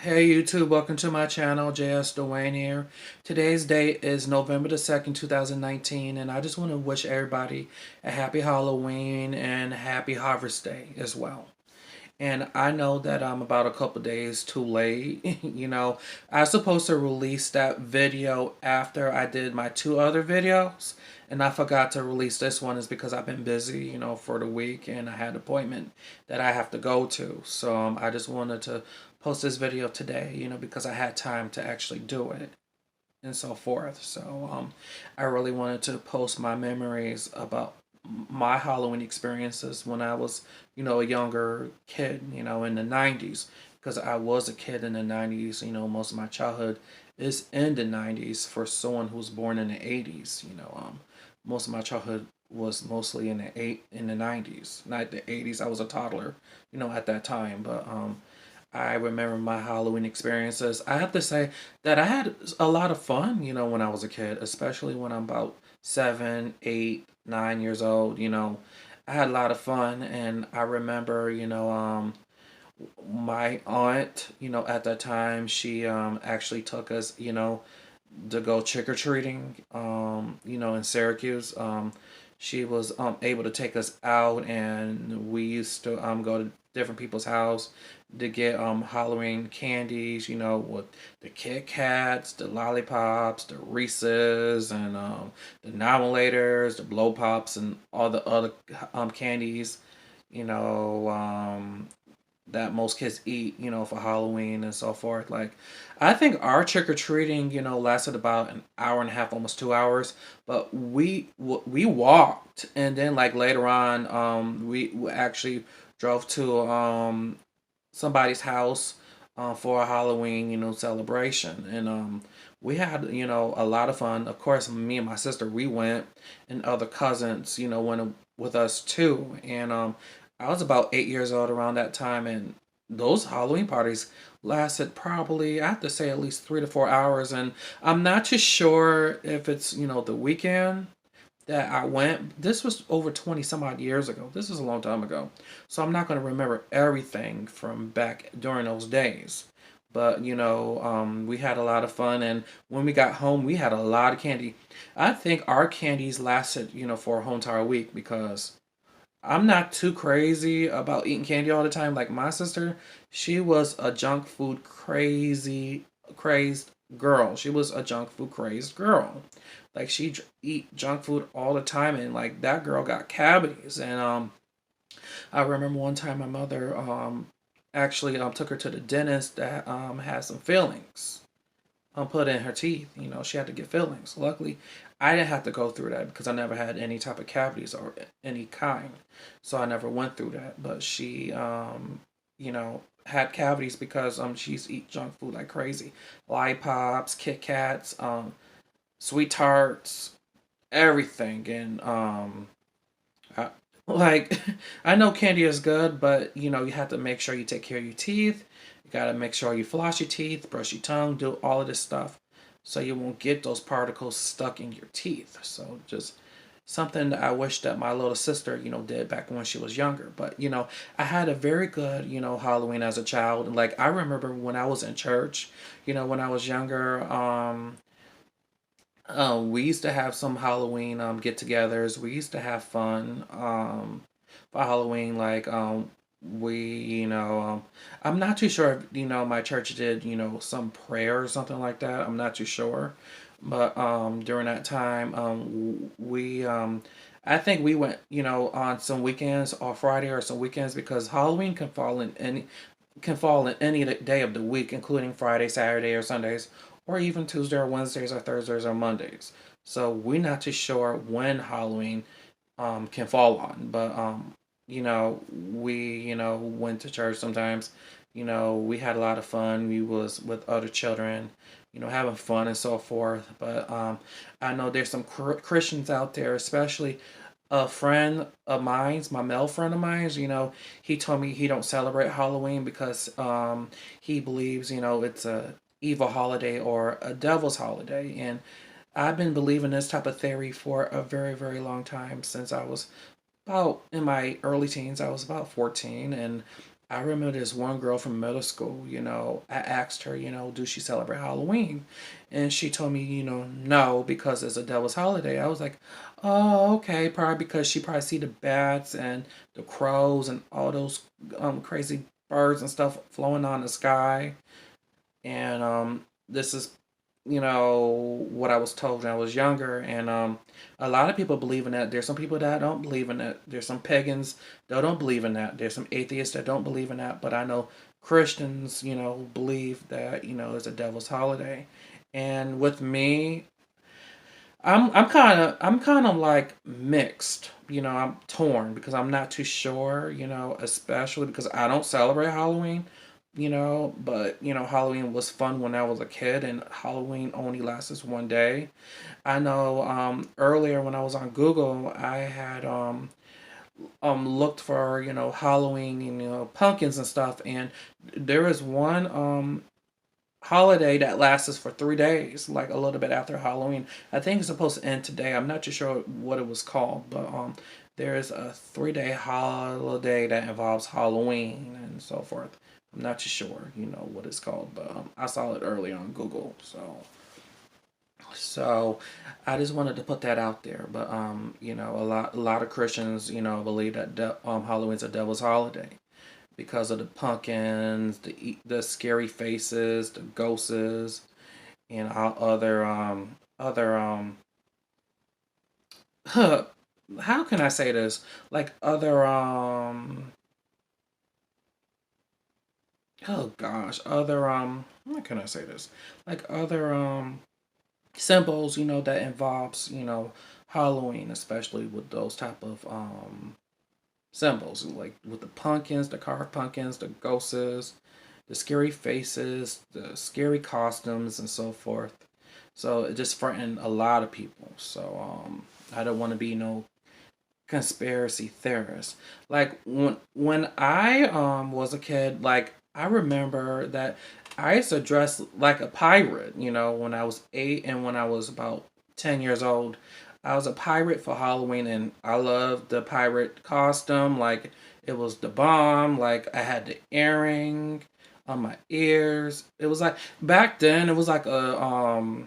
Hey YouTube, welcome to my channel, JS Dwayne here. Today's date is November the 2nd, 2019, and I just want to wish everybody a happy Halloween and happy Harvest Day as well. And I know that I'm about a couple days too late. I was supposed to release that video after I did my two other videos, and I forgot to release this one is because I've been busy, for the week, and I had an appointment that I have to go to. So I just wanted to post this video today, because I had time to actually do it and so forth. So I really wanted to post my memories about my Halloween experiences when I was, a younger kid, in the 90s, because I was a kid in the 90s. Most of my childhood is in the 90s for someone who's born in the 80s. Most of my childhood was mostly in the 90s, not the 80s. I was a toddler, at that time, but I remember my Halloween experiences. I have to say that I had a lot of fun, when I was a kid, especially when I'm about 7, 8, 9 years old. I had a lot of fun, and I remember, my aunt, at that time, she actually took us, to go trick or treating, in Syracuse. She was able to take us out, and we used to go to different people's house to get Halloween candies, with the Kit Kats, the lollipops, the Reese's, and the Novelators, the Blow Pops, and all the other candies, you know, um, that most kids eat, for Halloween and so forth. Like, I think our trick or treating, lasted about an hour and a half, almost 2 hours. But we walked, and then like later on, we actually drove to somebody's house for a Halloween, celebration, and we had, a lot of fun. Of course, me and my sister, we went, and other cousins, went with us too, and I was about 8 years old around that time, and those Halloween parties lasted probably, I have to say, at least 3 to 4 hours. And I'm not too sure if it's, the weekend that I went. This was over 20 some odd years ago. This is a long time ago. So I'm not going to remember everything from back during those days. But, we had a lot of fun. And when we got home, we had a lot of candy. I think our candies lasted, for a whole entire week because I'm not too crazy about eating candy all the time. Like my sister, she was a junk food crazed girl. She was a junk food crazed girl. Like she eat junk food all the time, and like that girl got cavities. And I remember one time my mother actually took her to the dentist that had some fillings put in her teeth. She had to get fillings. Luckily, I didn't have to go through that because I never had any type of cavities or any kind. So I never went through that. But she, had cavities because she's eat junk food like crazy. Lollipops, Kit Kats, sweet tarts, everything. And I, like, I know candy is good, but you have to make sure you take care of your teeth. You gotta make sure you floss your teeth, brush your tongue, do all of this stuff, so you won't get those particles stuck in your teeth. So just something that I wish that my little sister, did back when she was younger. But I had a very good, Halloween as a child. And like I remember when I was in church, when I was younger, we used to have some Halloween get-togethers. We used to have fun for Halloween. Like we, I'm not too sure if my church did some prayer or something like that. I'm not too sure, but during that time we I think we went on some weekends or Friday or some weekends because Halloween can fall in any day of the week, including Friday, Saturday, or Sundays, or even Tuesday or Wednesdays or Thursdays or Mondays. So we're not too sure when Halloween can fall on, but we went to church sometimes. We had a lot of fun. We was with other children, having fun and so forth. But I know there's some Christians out there, especially a friend of mine's, my male friend of mine's, he told me he don't celebrate Halloween because he believes, it's a evil holiday or a devil's holiday. And I've been believing this type of theory for a very, very long time since I was about in my early teens. I was about 14, and I remember this one girl from middle school, I asked her, do she celebrate Halloween? And she told me, no, because it's a devil's holiday. I was like, oh, okay, probably because she probably see the bats and the crows and all those crazy birds and stuff flowing on the sky. And this is what I was told when I was younger. And a lot of people believe in that. There's some people that don't believe in it. There's some pagans that don't believe in that. There's some atheists that don't believe in that. But I know Christians, believe that it's a devil's holiday. And with me, I'm kind of like mixed. I'm torn because I'm not too sure. Especially because I don't celebrate Halloween. But Halloween was fun when I was a kid, and Halloween only lasts one day. I know earlier when I was on Google, I had looked for Halloween, pumpkins and stuff, and there is one holiday that lasts for 3 days, like a little bit after Halloween. I think it's supposed to end today. I'm not too sure what it was called, but there's a 3 day holiday that involves Halloween and so forth. I'm not too sure, what it's called, but I saw it earlier on Google, so I just wanted to put that out there. But a lot of Christians, believe that Halloween's a devil's holiday because of the pumpkins, the scary faces, the ghosts, and all other how can I say this? Like other oh gosh, other how can I say this? Like other symbols, that involves, Halloween, especially with those type of symbols, like with the pumpkins, the carved pumpkins, the ghosts, the scary faces, the scary costumes, and so forth. So it just frightened a lot of people. So I don't want to be no conspiracy theorist. Like when I was a kid, like I remember that I used to dress like a pirate, when I was 8 and when I was about 10 years old. I was a pirate for Halloween and I loved the pirate costume. Like it was the bomb. Like I had the earring on my ears. It was like back then it was like a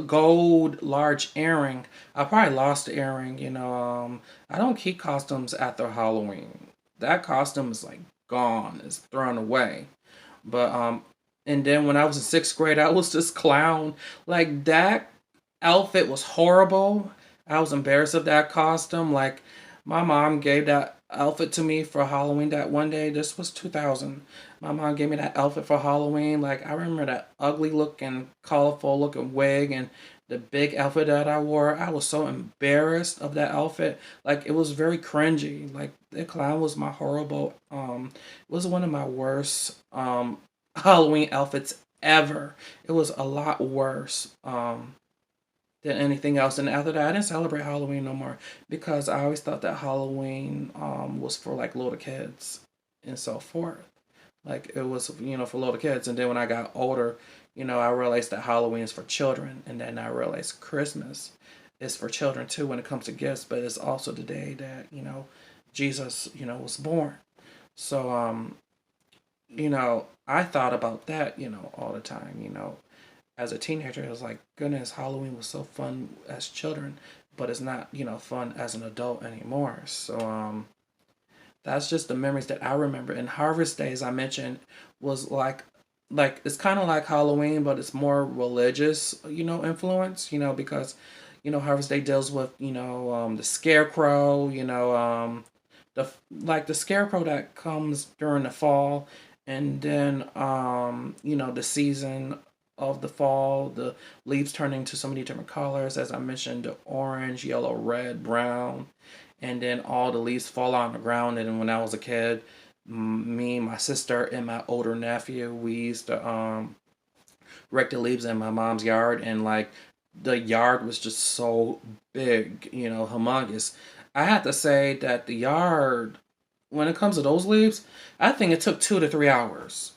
gold large earring. I probably lost the earring. I don't keep costumes after Halloween. That costume is like gone. It's thrown away. But and then when I was in sixth grade, I was this clown. Like that outfit was horrible. I was embarrassed of that costume. Like my mom gave that outfit to me for Halloween that one day. This was 2000. My mom gave me that outfit for Halloween. Like I remember that ugly looking, colorful looking wig and the big outfit that I wore. I was so embarrassed of that outfit. Like it was very cringy. Like the clown was my horrible it was one of my worst Halloween outfits ever. It was a lot worse than anything else. And after that, I didn't celebrate Halloween no more because I always thought that Halloween was for like little kids and so forth. Like it was, for little kids. And then when I got older, I realized that Halloween is for children. And then I realized Christmas is for children too when it comes to gifts, but it's also the day that, Jesus, was born. So, I thought about that, all the time, as a teenager. It was like, goodness, Halloween was so fun as children, but it's not, fun as an adult anymore. So, that's just the memories that I remember. And Harvest Day, as I mentioned, was like it's kind of like Halloween, but it's more religious, influence, because Harvest Day deals with the scarecrow, the scarecrow that comes during the fall, and then the season of the fall, the leaves turning to so many different colors, as I mentioned, the orange, yellow, red, brown, and then all the leaves fall on the ground. And when I was a kid, me, my sister, and my older nephew, we used to rake the leaves in my mom's yard, and like the yard was just so big, humongous. I have to say that the yard, when it comes to those leaves, I think it took 2 to 3 hours,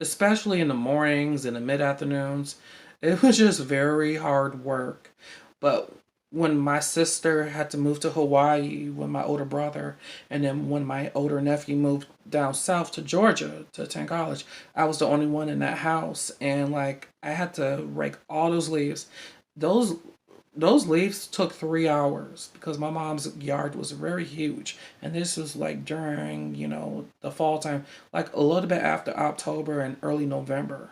especially in the mornings and the mid afternoons. It was just very hard work. But when my sister had to move to Hawaii with my older brother, and then when my older nephew moved down south to Georgia to attend college, I was the only one in that house, and like I had to rake all those leaves. Those those leaves took 3 hours because my mom's yard was very huge, and this was like during the fall time, like a little bit after October and early November,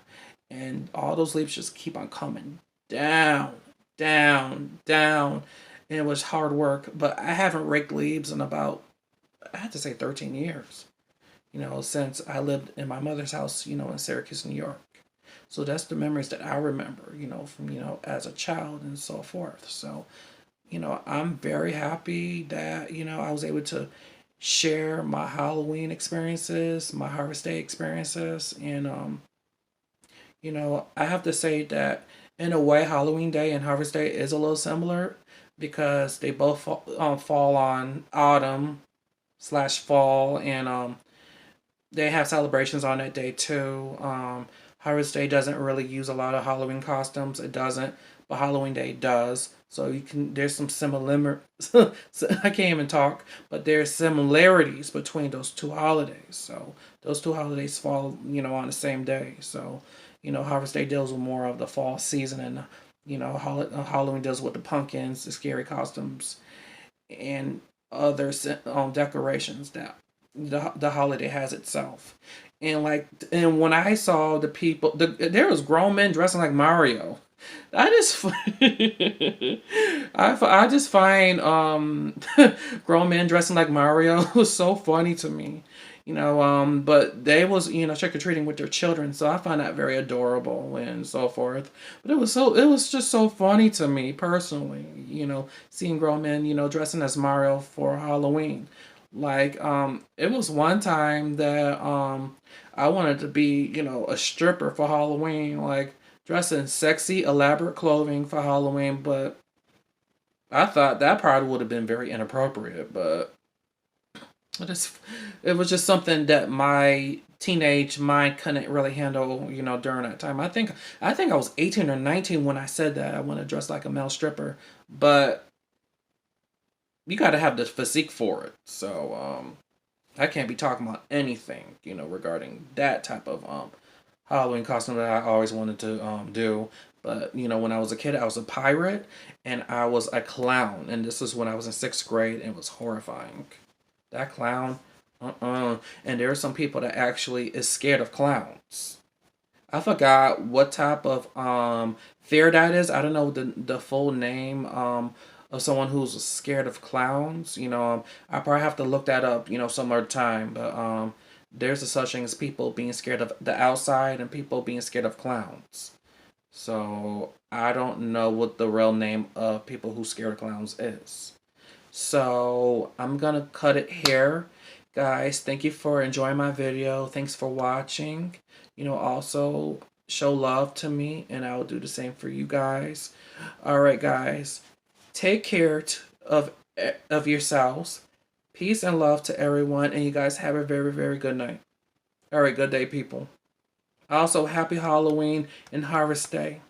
and all those leaves just keep on coming down, down, down, and it was hard work. But I haven't raked leaves in about, I had to say, 13 years. Since I lived in my mother's house, in Syracuse, New York. So that's the memories that I remember, from, as a child and so forth. So, I'm very happy that, I was able to share my Halloween experiences, my Harvest Day experiences. And, I have to say that in a way, Halloween Day and Harvest Day is a little similar because they both fall on autumn slash fall. And, they have celebrations on that day too. Harvest Day doesn't really use a lot of Halloween costumes. It doesn't, but Halloween Day does. So there's some similar. I can't even talk, but there's similarities between those two holidays. So those two holidays fall, on the same day. So, Harvest Day deals with more of the fall season, and Halloween deals with the pumpkins, the scary costumes, and other decorations that the holiday has itself. And when I saw the people, there was grown men dressing like Mario. I just I just find grown men dressing like Mario was so funny to me. But they was trick or treating with their children, so I find that very adorable and so forth. But it was just so funny to me personally. Seeing grown men dressing as Mario for Halloween. Like it was one time that I wanted to be a stripper for Halloween, like dressed in sexy, elaborate clothing for Halloween. But I thought that probably would have been very inappropriate. But it just it was just something that my teenage mind couldn't really handle, during that time. I think I was 18 or 19 when I said that I want to dress like a male stripper, but you got to have the physique for it. So I can't be talking about anything, regarding that type of Halloween costume that I always wanted to do. But when I was a kid, I was a pirate and I was a clown, and this was when I was in sixth grade, and it was horrifying. That clown, And there are some people that actually is scared of clowns. I forgot what type of fear that is. I don't know the full name of someone who's scared of clowns. I probably have to look that up. Some other time. But there's a such thing as people being scared of the outside and people being scared of clowns. So I don't know what the real name of people who scared of clowns is. So I'm gonna cut it here. Guys, thank you for enjoying my video. Thanks for watching. Also show love to me and I will do the same for you guys. Alright guys, take care of yourselves. Peace and love to everyone, and you guys have a very, very good night. Alright, good day people. Also, happy Halloween and Harvest Day.